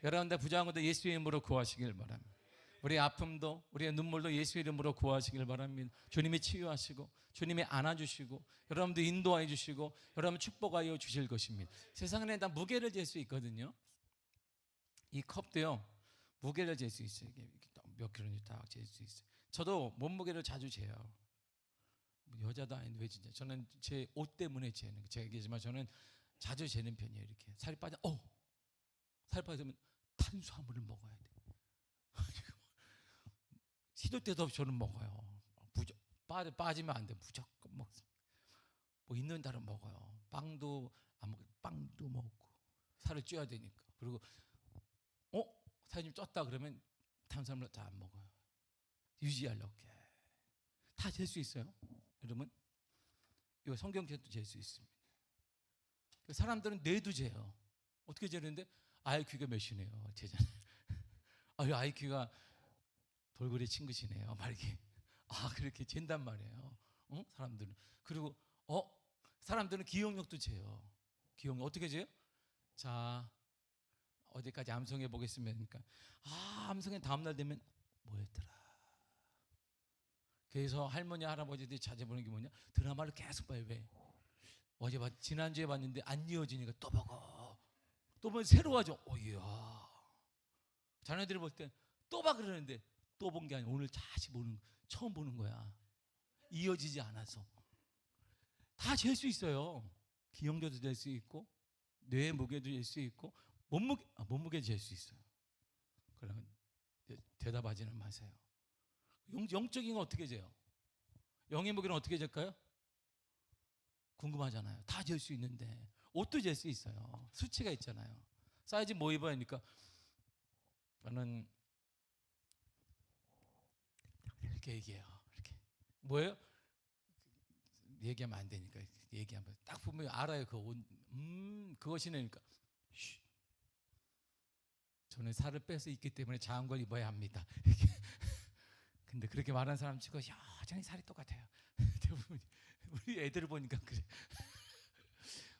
여러분들 부정한 것도 예수 이름으로 구하시길 바랍니다. 우리의 아픔도, 우리의 눈물도 예수 이름으로 구하시길 바랍니다. 주님이 치유하시고, 주님이 안아주시고, 여러분도 인도해 주시고, 여러분 축복하여 주실 것입니다. 세상에 다 무게를 잴 수 있거든요. 이 컵도요, 무게를 잴 수 있어요. 몇 킬로인지 다 잴 수 있어요. 저도 몸무게를 자주 재요. 여자도 아닌데 왜 진짜. 저는 제 옷 때문에 재는 거예요. 제가 얘기하지만 저는 자주 재는 편이에요. 이렇게 살이 빠지면 탄수화물을 먹어야 돼. 시도 때도 없이 저는 먹어요. 빠지면 안 돼. 무조건 먹습니다. 뭐 있는 대로 먹어요. 빵도 안 먹고, 빵도 먹고. 살을 쪄야 되니까. 그리고 살이 좀 쪘다 그러면 탄수화물 다 안 먹어요. 유지하려고. 다 잴 수 있어요. 여러분, 이거 성경책도 잴 수 있습니다. 사람들은 뇌도 재요. 어떻게 재는데? IQ가 몇이네요. 재잖아요. IQ가 돌고래 친구시네요. 막 이렇게. 그렇게 잰단 말이에요. 사람들은. 그리고 사람들은 기억력도 재요. 기억력 어떻게 재요? 자, 어디까지 암송해 보겠습니까? 암송해 다음날 되면 뭐였더라? 그래서 할머니 할아버지들이 자주 보는 게 뭐냐? 드라마를 계속 봐요. 왜? 지난주에 봤는데 안 이어지니까 또 보고, 또 보면 새로워져. 이야. 자녀들이 볼 때 또 봐 그러는데 또 본 게 아니라 오늘 다시 처음 보는 거야. 이어지지 않아서. 다 잴 수 있어요. 기억력도 잴 수 있고, 뇌 무게도 잴 수 있고, 몸무게도 잴 수 있어요. 그러면 대답하지는 마세요. 영적인 건 어떻게 재요? 영의 무게는 어떻게 잴까요? 궁금하잖아요. 다 잴 수 있는데. 옷도 잴 수 있어요. 수치가 있잖아요. 사이즈 뭐 입어야 하니까 저는 이렇게 얘기해요. 이렇게. 뭐예요? 얘기하면 안 되니까 얘기하면 딱 보면 알아요. 그 옷. 그것이니까. 저는 살을 빼서 입기 때문에 작은 걸 입어야 합니다. 이렇게. 근데 그렇게 말하는 사람 치고 여전히 살이 똑같아요. 대부분 우리 애들을 보니까 그래.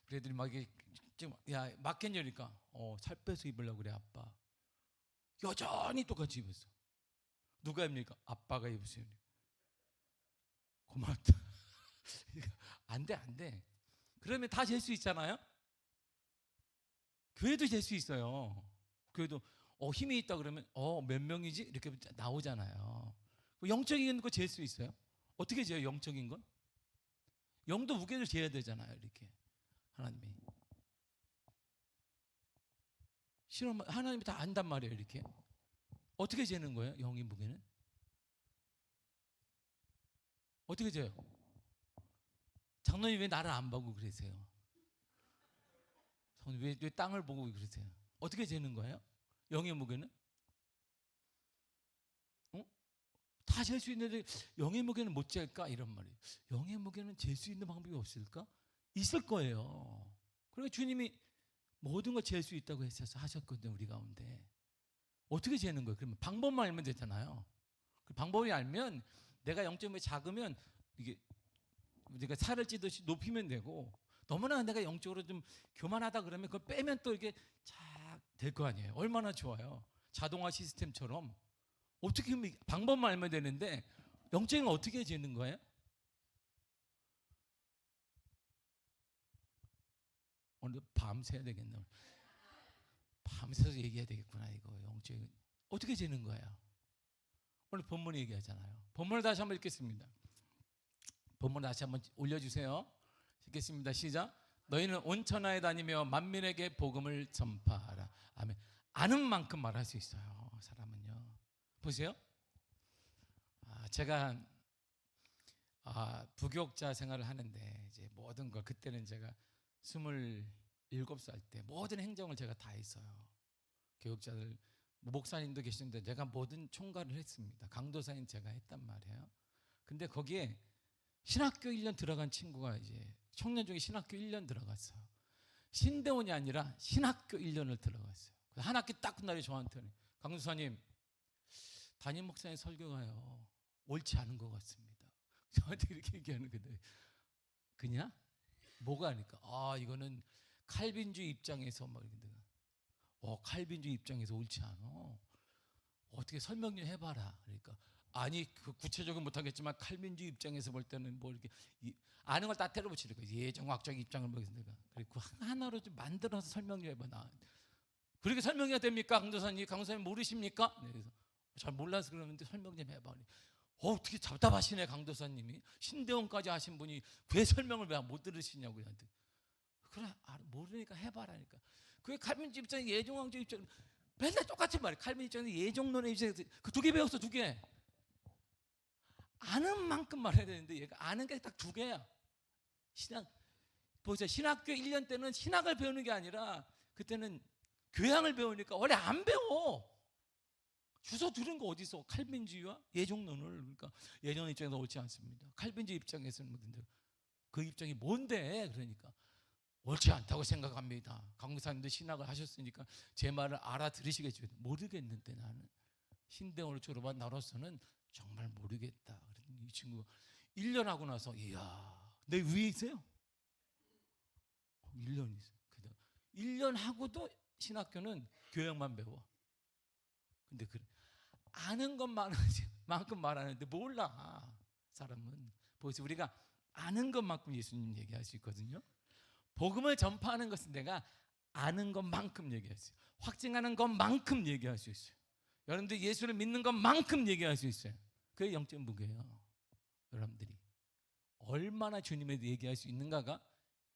우리 애들이 막 이게 좀 맞겠냐니까 살 빼서 입으려고 그래 아빠. 여전히 똑같이 입었어. 누가 입니까? 아빠가 입으세요. 고맙다. 안 돼. 그러면 다 잴 수 있잖아요. 교회도 될 수 있어요. 교회도 힘이 있다 그러면 몇 명이지? 이렇게 나오잖아요. 영적인 거 잴 수 있어요? 어떻게 재요? 영적인 건? 영도 무게를 재야 되잖아요. 이렇게 하나님이 실험 하나님이 다 안단 말이에요. 이렇게 어떻게 재는 거예요? 영의 무게는 어떻게 재요? 장로님 왜 나를 안 보고 그러세요? 왜 땅을 보고 그러세요? 어떻게 재는 거예요? 영의 무게는? 다 잴 수 있는데 영의 무게는 못 잴까? 이런 말이에요. 영의 무게는 잴 수 있는 방법이 없을까? 있을 거예요. 그러니까 주님이 모든 걸 잴 수 있다고 하셨거든요. 우리 가운데 어떻게 재는 거예요? 그러면 방법만 알면 되잖아요. 그 방법이 알면 내가 0.5 작으면 이게 우리가 살을 찌듯이 높이면 되고, 너무나 내가 영적으로 좀 교만하다 그러면 그걸 빼면 또 이게 착 될 거 아니에요. 얼마나 좋아요. 자동화 시스템처럼 어떻게 하면 방법만 알면 되는데 영적인 건 어떻게 재는 거예요? 오늘 밤새야 되겠네. 밤새서 얘기해야 되겠구나. 이거 영적인 어떻게 재는 거예요? 오늘 본문 얘기하잖아요. 본문을 다시 한번 읽겠습니다. 본문 다시 한번 올려주세요. 읽겠습니다. 시작. 너희는 온 천하에 다니며 만민에게 복음을 전파하라. 아멘. 아는 만큼 말할 수 있어요. 사람은요. 보세요. 제가 부교육자 생활을 하는데 이제 모든 걸 그때는 제가 27살 때 모든 행정을 제가 다 했어요. 교육자들 목사님도 계시는데 제가 모든 총괄을 했습니다. 강도사인 제가 했단 말이에요. 근데 거기에 신학교 1년 들어간 친구가 이제 청년 중에 신학교 1년 들어갔어요. 신대원이 아니라 신학교 1년을 들어갔어요. 한 학기 딱 끝날에 저한테는 강도사님, 담임 목사님 설교가요 옳지 않은 것 같습니다. 저한테 이렇게 얘기하는 건데 그냥 뭐가 하니까 이거는 칼빈주의 입장에서 막 이런데 칼빈주의 입장에서 옳지 않아. 어떻게 설명 좀 해봐라. 그러니까 아니 그 구체적으로 못하겠지만 칼빈주의 입장에서 볼 때는 뭐 이렇게 아는 걸 다 때려붙이는 거예요. 예정학적 입장을 보겠습니다. 그리고 하나로 좀 만들어서 설명 좀 해봐. 나 그렇게 설명해야 됩니까? 강도사님 모르십니까? 네, 그래서 잘 몰라서 그러는데 설명 좀 해봐. 어떻게 답답하시네 강도사님이. 신대원까지 하신 분이 왜 설명을 왜 못 들으시냐고. 그래 모르니까 해봐라니까. 그게 칼빈주의 입장, 예정학적 입장 맨날 똑같은 말이에요. 칼빈 입장에서 예정론의 입장에서 그 2개 배웠어. 2개 아는 만큼 말해야 되는데 얘가 아는 게 딱 2개야. 보세요. 신학교 1년 때는 신학을 배우는 게 아니라 그때는 교양을 배우니까 원래 안 배워. 주워 들은 거 어디서 칼빈주의와 예정론을. 그러니까 예정 입장에서 옳지 않습니다. 칼빈주의 입장에서는 그 입장이 뭔데? 그러니까 옳지 않다고 생각합니다. 강사님도 신학을 하셨으니까 제 말을 알아들으시겠죠. 모르겠는데 나는 신대원을 졸업한 나로서는 정말 모르겠다. 그랬더니 이 친구가 1년 하고 나서 이야 내 위에 있어요. 1년 있어요. 1년 하고도 신학교는 교양만 배워. 근데 그래 아는 것만큼 말하는데 몰라. 사람은 보세요. 우리가 아는 것만큼 예수님 얘기할 수 있거든요. 복음을 전파하는 것은 내가 아는 것만큼 얘기할 수 있어요. 확증하는 것만큼 얘기할 수 있어요. 여러분들 예수를 믿는 것만큼 얘기할 수 있어요. 그게 영적 무게예요. 여러분들이 얼마나 주님에 대해 얘기할 수 있는가가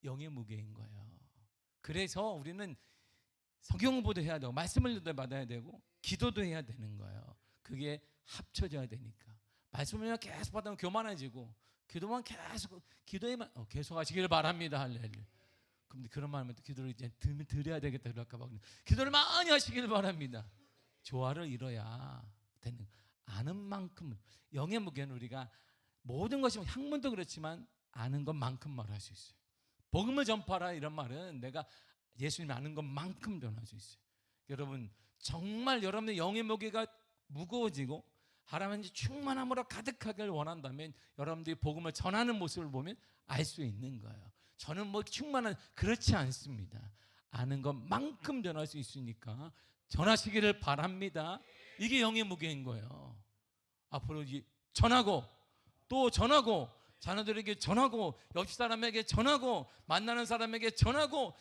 영의 무게인 거예요. 그래서 우리는 성경 공부도 해야 되고 말씀을 받아야 되고 기도도 해야 되는 거예요. 그게 합쳐져야 되니까. 말씀을 계속 받으면 교만해지고 기도만 기도에만 계속 하시기를 바랍니다. 할렐루야. 그런데 그런 말하면 또 기도를 이제 드려야 되겠다 그럴까 봐. 기도를 많이 하시기를 바랍니다. 조화를 이뤄야 되는. 아는 만큼 영의 무게는 우리가 모든 것이 학문도 그렇지만 아는 것만큼 말할 수 있어요. 복음을 전파라 이런 말은 내가 예수님이 아는 것만큼 전할 수 있어요. 여러분 정말 여러분의 영의 무게가 무거워지고 하나님의 충만함으로 가득하길 원한다면 여러분들이 복음을 전하는 모습을 보면 알 수 있는 거예요. 저는 뭐 충만한 그렇지 않습니다. 아는 것만큼 전할 수 있으니까 전하시기를 바랍니다. 이게 영의 무게인 거예요. 앞으로 전하고 또 전하고 자녀들에게 전하고 옆 사람에게 전하고 만나는 사람에게 전하고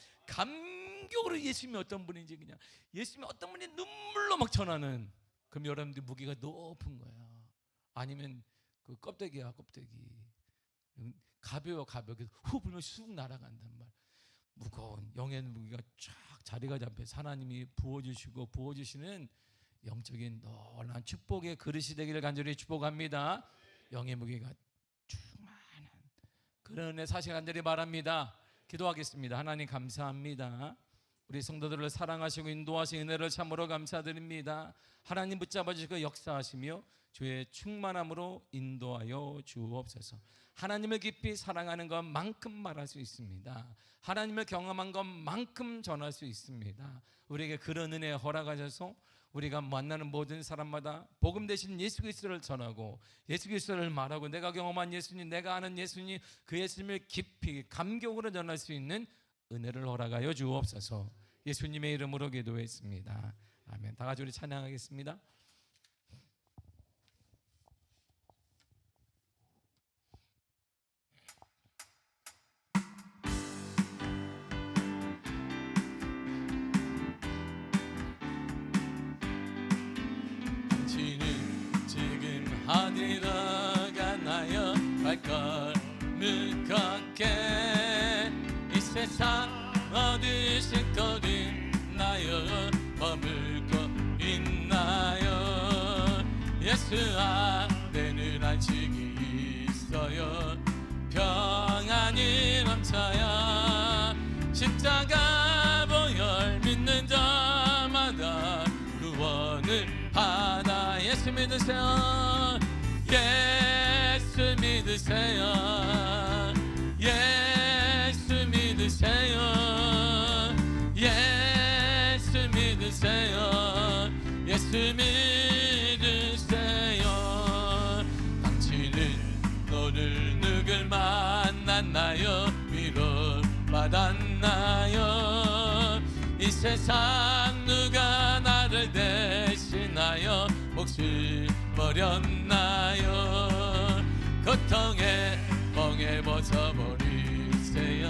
감격으로 예수님이 어떤 분인지, 그냥 예수님이 어떤 분이 눈물로 막 전하는, 그럼 여러분들 무게가 높은 거야. 아니면 그 껍데기야, 껍데기. 가벼워, 가볍게 후 불면 쑥 날아간단 말. 무거운 영의 무게가 쫙 자리가 잡혀서 하나님이 부어주시는 영적인 놀라운 축복의 그릇이 되기를 간절히 축복합니다. 영의 무게가 충만한 그런 은혜 사실 간절히 바랍니다. 기도하겠습니다. 하나님 감사합니다. 우리 성도들을 사랑하시고 인도하신 은혜를 참으로 감사드립니다. 하나님 붙잡아 주시고 역사하시며 주의 충만함으로 인도하여 주옵소서. 하나님을 깊이 사랑하는 것만큼 말할 수 있습니다. 하나님을 경험한 것만큼 전할 수 있습니다. 우리에게 그런 은혜 허락하셔서 우리가 만나는 모든 사람마다 복음 대신 예수 그리스도를 전하고 예수 그리스도를 말하고 내가 경험한 예수님, 내가 아는 예수님, 그 예수님을 깊이 감격으로 전할 수 있는 은혜를 허락하여 주옵소서. 예수님의 이름으로 기도했습니다. 아멘. 다 같이 우리 찬양하겠습니다. 어디로 가나요? 발걸음을 걷게 이 세상 어디씩 거리나요? 머물고 있나요? 예수 안에는 안식이 있어요. 평안이 넘쳐요. 십자가 보혈 믿는 자마다 구원을 받아. 예수 믿으세요. 예수 믿으세요. 예수 믿으세요. 예수 믿으세요. 예수 믿으세요. 당신은 오늘 누굴 만났나요? 위로 받았나요? 이 세상 누가 나를 대신하여 목숨 버렸나요? 고통에 멍에 벗어버리세요.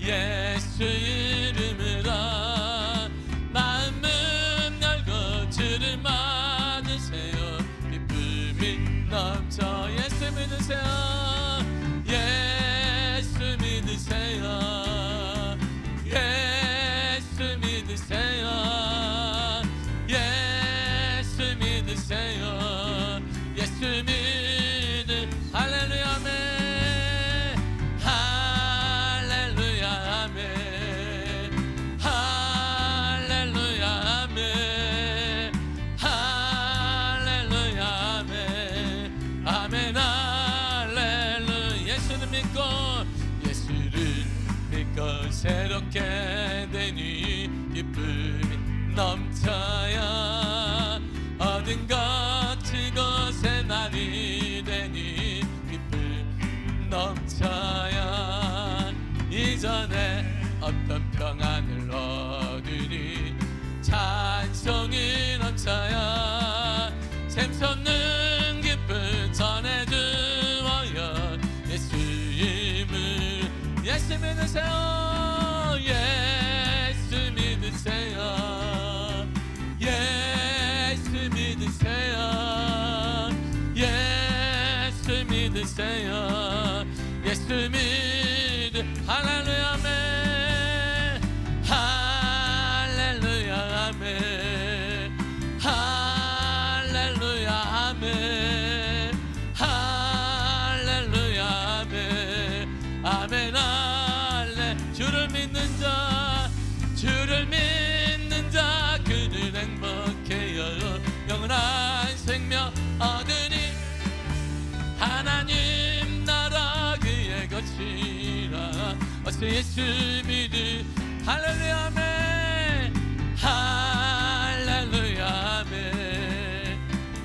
예수 이름으로 마음은 열고 주를 맞으세요. 기쁨이 넘쳐. 예수 믿으세요. 예수 믿으세요. 예수 믿으세요. 예수 믿으세요. 예수 믿으. 할렐루야 아멘. 할렐루야 아멘. 할렐루야 아멘. 할렐루야 아멘. 아멘 할렐루야. 예수를 믿고 새롭게 되니 기쁨이 넘쳐야. 얻은 것 이곳에 날이 되니 기쁨 넘쳐야. 이전에 어떤 평안을 얻으니 찬송이 넘쳐야. 샘솟는 기쁨 전해주어요. 예수 이름을. 예수 믿으세요. 예수 믿으세요. 예수 믿으세요. 예수 믿으세요. 예수 믿으. 할렐루야 아멘. 할렐루야 아멘. 할렐루야 아멘. 할렐루야 아멘. 아멘 할렐. 주를 믿는 자, 주를 믿는 자 그는 행복해요. 영원한 생명 얻으니 하나님 나라 그의 것이라. 어서 예수 믿으. 할렐루야 아멘. 할렐루야 아멘.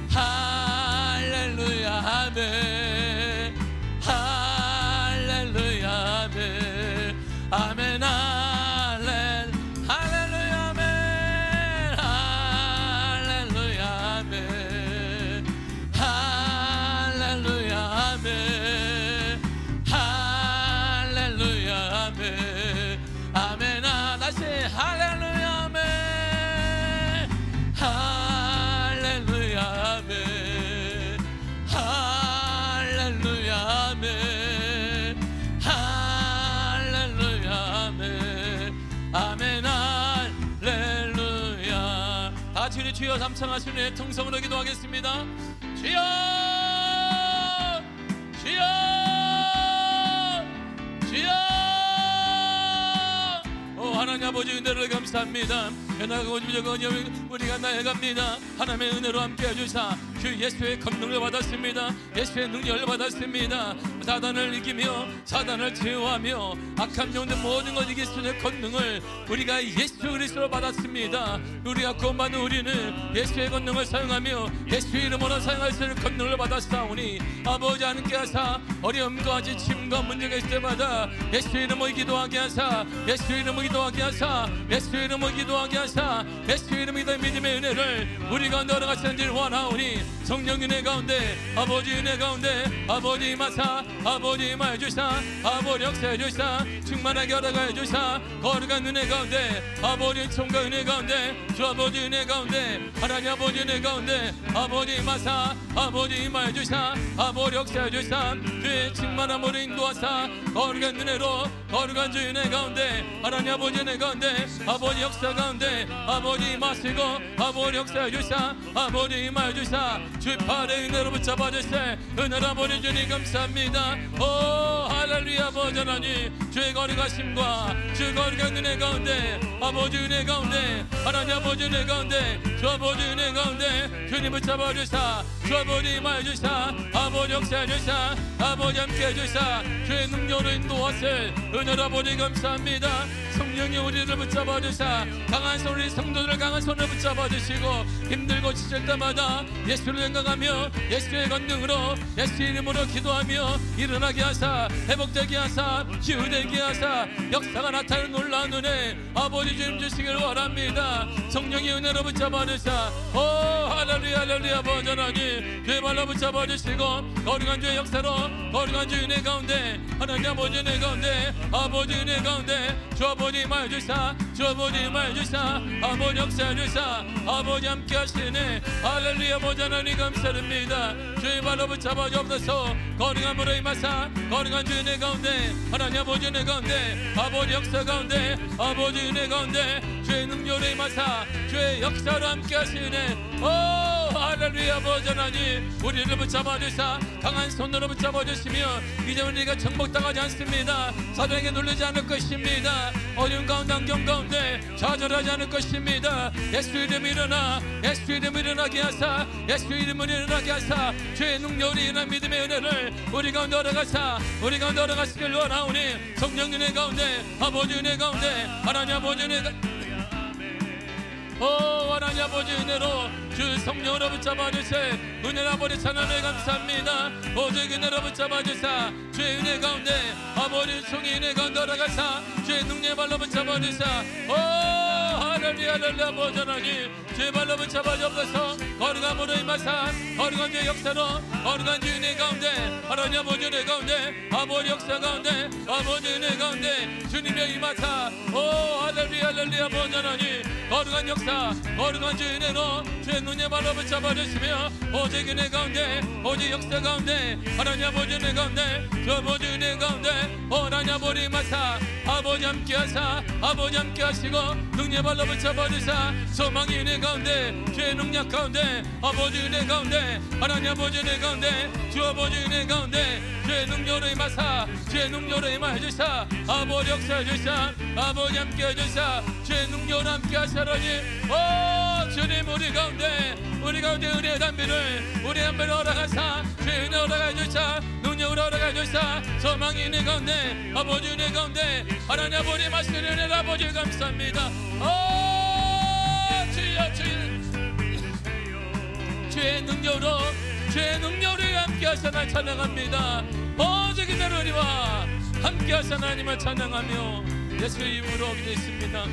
할렐루야 아멘. 할렐루야 아멘. 아멘 할렐. 할렐루야 아멘. 할렐루야 아멘. 할렐루야 아멘. 할렐루야 아멘. 같이 우리 주여 삼창하시는 통성으로 기도하겠습니다. 주여 주여 주여. 하나님 아버지 은혜를 감사합니다. 변화가고 우리가 나아갑니다. 하나님의 은혜로 함께 해주사 주 예수의 권능을 받았습니다. 예수의 능력을 받았습니다. 사단을 이기며 사단을 제어하며 악한 영들 모든 걸 이길 수 있는 권능을 우리가 예수 그리스도로 받았습니다. 우리가 구원받은 우리는 예수의 권능을 사용하며 예수의 이름으로 사용할 수 있는 권능을 받았사오니 아버지 하나님께 하사 어려움과 지침과 문제가 있을 때마다 예수의 이름으로 기도하게 하사 예수의 이름으로 기도하게 하사 예수의 이름으로 기도하게 하사 예수의 이름으로 믿음의 은혜를 우리 가운데 얻어가시는지를 원하오니 성령 은혜 가운데 아버지 은혜 가운데 아버지 임하사 아버지 임하여 주사 아버지 역사해 주사 충만하게 허락하여 주사 거룩한 은혜 가운데 아버지 총과 은혜 가운데 주 아버지 은혜 가운데 하나님 아버지 은혜 가운데 아버지 임하사 아버지 임하여 주사 아버지 역사해 주사 주의 충만함으로 인도하사 거룩한 은혜로 거룩한 주 은혜 가운데 하나님 아버지 은혜 가운데 아버지 역사 가운데 아버지 임하시고 아버지 역사해 주사 아버지 임하여 주사 주의 팔의 은혜로 붙잡아 주세 은혜로 아버지 주님 감사합니다. 오 할렐루야 아버지 하나님 주의 거룩하심과 주의 거룩한 은혜 가운데 아버지 은혜 가운데 하나님 아버지 은혜 가운데 주 아버지 은혜 가운데 주님 붙잡아 주사 주 아버지 임하여 주사 아버지 역사해 주사 아버지 함께 해주사 주의 능력으로 인도하세 은혜로 아버지 감사합니다. 성령이 우리를 붙잡아 주사 강한 손 우리 성도들을 강한 손을 붙잡아 주시고 힘들고 지칠 때마다 예수를 생각하며 예수의 권능으로 예수 이름으로 기도하며 일어나게 하사 회복되게 하사 치유되게 하사 역사가 나타나는 놀라운 은혜 아버지 주님 주시길 원합니다. 성령의 은혜로 붙잡아 주사 오 할렐루야 할렐루야 아버지 하나님 주의 발로 붙잡아 주시고 거룩한 주의 역사로 거룩한 주 은혜 가운데 하나님 아버지 은혜 가운데 아버지 은혜 가운데 주 아버지 임하여 주사 주 아버지 임하여 주사 아버지 역사해 주사 아버지 함께 하시네 할렐루야 아버지 하나님 감사드립니다. 주의 발로 붙잡아 주옵소서 거룩함으로 임하사 거룩한 주 은혜 가운데 하나님 아버지 은혜 가운데 아버지 역사 가운데 아버지 은혜 가운데 주의 능력으로 임하사 주의 역사로 함께 하시네 오 할렐루야 아버지 하나님 우리를 붙잡아 주사 강한 손으로 붙잡아 주시며 이제 우리가 정복당하지 않습니다. 사단에게 놀라지 않을 것입니다. 어려운 가운데 안경 가운데 좌절하지 않을 것입니다. 예수 이름 일어나 예수 이름 일어나게 하사 예수 이름을 일어나게 하사 주의 능력으로 인한 믿음의 은혜를 우리 가운데 얻어가사 우리 가운데 얻어가시길 원하오니 성령 은혜 가운데 아버지 은혜 가운데 하나님 아버지 은혜 오 하나님 아버지 은혜로 주 성령으로 붙잡아 주세 은혜로 아버지 찬양을 감사합니다. 오직 은혜로 붙잡아 주사 주의 은혜 가운데 아버지 총의 은혜 가운데 돌아가사 주의 능력의 발로 붙잡아 주사 오 할렐루야 할렐루야 아버지 하나님 주의 발로 붙잡아 주옵소서 거룩함으로 임하사 거룩한 주의 역사로 거룩한 주의 은혜 가운데 하나님 아버지 은혜 가운데 아버지 역사 가운데 아버지 은혜 가운데 주님의 임하사 오 할렐루야 할렐루야 아버지 하나님 거룩한 역사 거룩한 주의 은혜로 주의 눈의 발로 붙잡아 주시며 오직 은혜 가운데 오직 역사 가운데 하나님 아버지 은혜 가운데 주 아버지 은혜 가운데 하나님 아버지 임하사 아버지 함께 하사 아버지 함께 하시고 능력 발로 붙잡아 주사 소망의 은혜 가운데 주의 능력 가운데 아버지 은혜 가운데 하나님 아버지 은혜 가운데 주 아버지 은혜 가운데 주의 능력으로 임하사 주의 능력으로 임하여 주사 아버지 역사해 주사 아버지 함께 해주사 주의 능력으로 함께 하시라니 오 주님 우리 가운데 은혜의 담비를 우리 담비를 허락하사 주의 은혜 허락해 주사 능력으로 허락해 주사 소망의 은혜 가운데 아버지 은혜 가운데 하나님 아버지 마시는 은혜를 아버지 감사합니다. 오 주여 주의 능력으로 함께 하시나 찬양합니다. 오직 은혜로 우리와 함께 하시나 하나님을 찬양하며 예수의 이름으로 기도했습니다.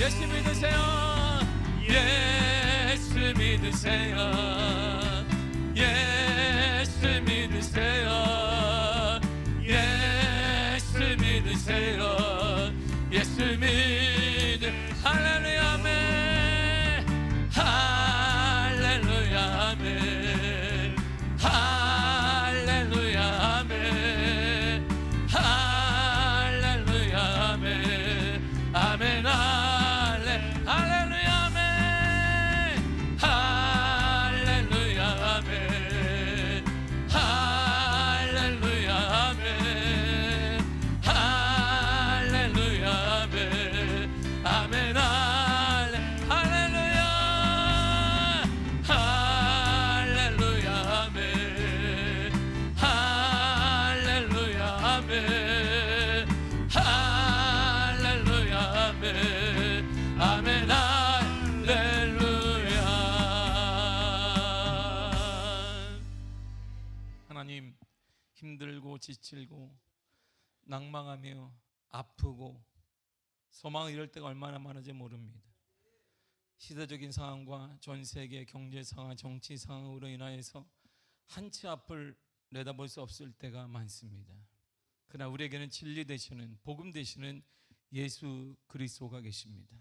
예수 믿으세요. 예수 믿으세요. 예수 믿으세요. 예수 믿으세요. 예수 믿으 할렐루야 아멘 할렐루야 아멘 할렐루야 아멘 할렐루야 아멘 아멘 할렐루야 아멘 지치고 낭망하며 아프고 소망을 잃을 때가 얼마나 많은지 모릅니다. 시대적인 상황과 전 세계 경제 상황, 정치 상황으로 인하여서 한치 앞을 내다볼 수 없을 때가 많습니다. 그러나 우리에게는 진리 되시는, 복음 되시는 예수 그리스도가 계십니다.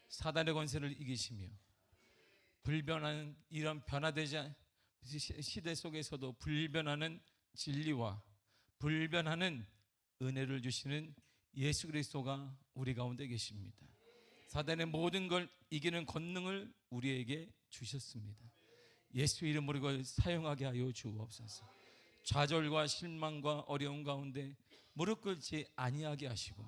사단의 권세를 이기시며 불변하는 이런 변화되지 시대 속에서도 불변하는 진리와 불변하는 은혜를 주시는 예수 그리스도가 우리 가운데 계십니다. 사단의 모든 걸 이기는 권능을 우리에게 주셨습니다. 예수 이름으로 이걸 사용하게 하여 주옵소서. 좌절과 실망과 어려움 가운데 무릎 꿇지 아니하게 하시고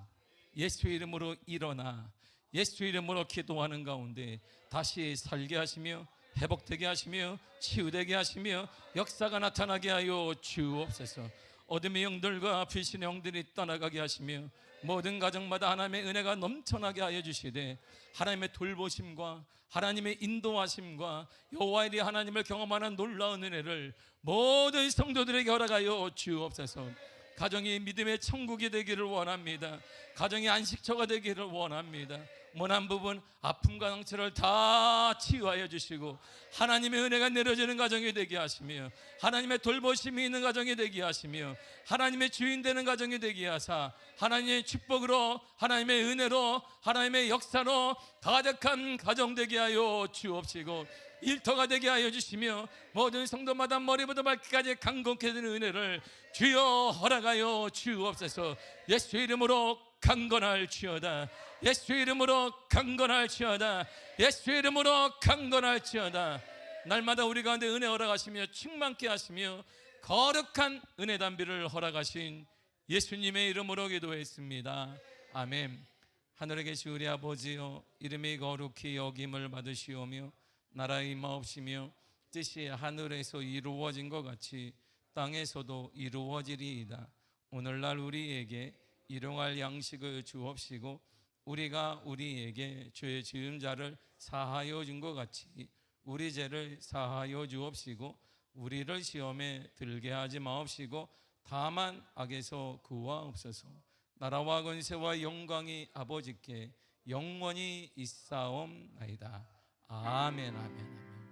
예수 이름으로 일어나 예수 이름으로 기도하는 가운데 다시 살게 하시며 회복되게 하시며 치유되게 하시며 역사가 나타나게 하여 주옵소서. 어둠의 영들과 불신의 영들이 떠나가게 하시며 모든 가정마다 하나님의 은혜가 넘쳐나게 하여 주시되 하나님의 돌보심과 하나님의 인도하심과 여호와의 일 하나님을 경험하는 놀라운 은혜를 모든 성도들에게 허락하여 주옵소서. 가정이 믿음의 천국이 되기를 원합니다. 가정이 안식처가 되기를 원합니다. 모난 부분 아픔과 상처를 다 치유하여 주시고 하나님의 은혜가 내려지는 가정이 되게 하시며 하나님의 돌보심이 있는 가정이 되게 하시며 하나님의 주인 되는 가정이 되게 하사 하나님의 축복으로 하나님의 은혜로 하나님의 역사로 가득한 가정 되게 하여 주옵시고 일터가 되게 하여 주시며 모든 성도마다 머리부터 발끝까지 강건케 되는 은혜를 주여 허락하여 주옵소서. 예수 이름으로 강건할지어다. 예수 이름으로 강건할지어다. 예수 이름으로 강건할지어다. 날마다 우리 가운데 은혜 허락하시며 충만케 하시며 거룩한 은혜 담비를 허락하신 예수님의 이름으로 기도했습니다. 아멘. 하늘에 계신 우리 아버지여, 이름이 거룩히 여김을 받으시오며 나라의 임하옵시며 뜻이 하늘에서 이루어진 것 같이 땅에서도 이루어지리이다. 오늘날 우리에게 일용할 양식을 주옵시고 우리가 우리에게 죄 지은 자를 사하여 준 것 같이 우리 죄를 사하여 주옵시고 우리를 시험에 들게 하지 마옵시고 다만 악에서 구하옵소서. 나라와 권세와 영광이 아버지께 영원히 있사옵나이다. 아멘, 아멘, 아멘.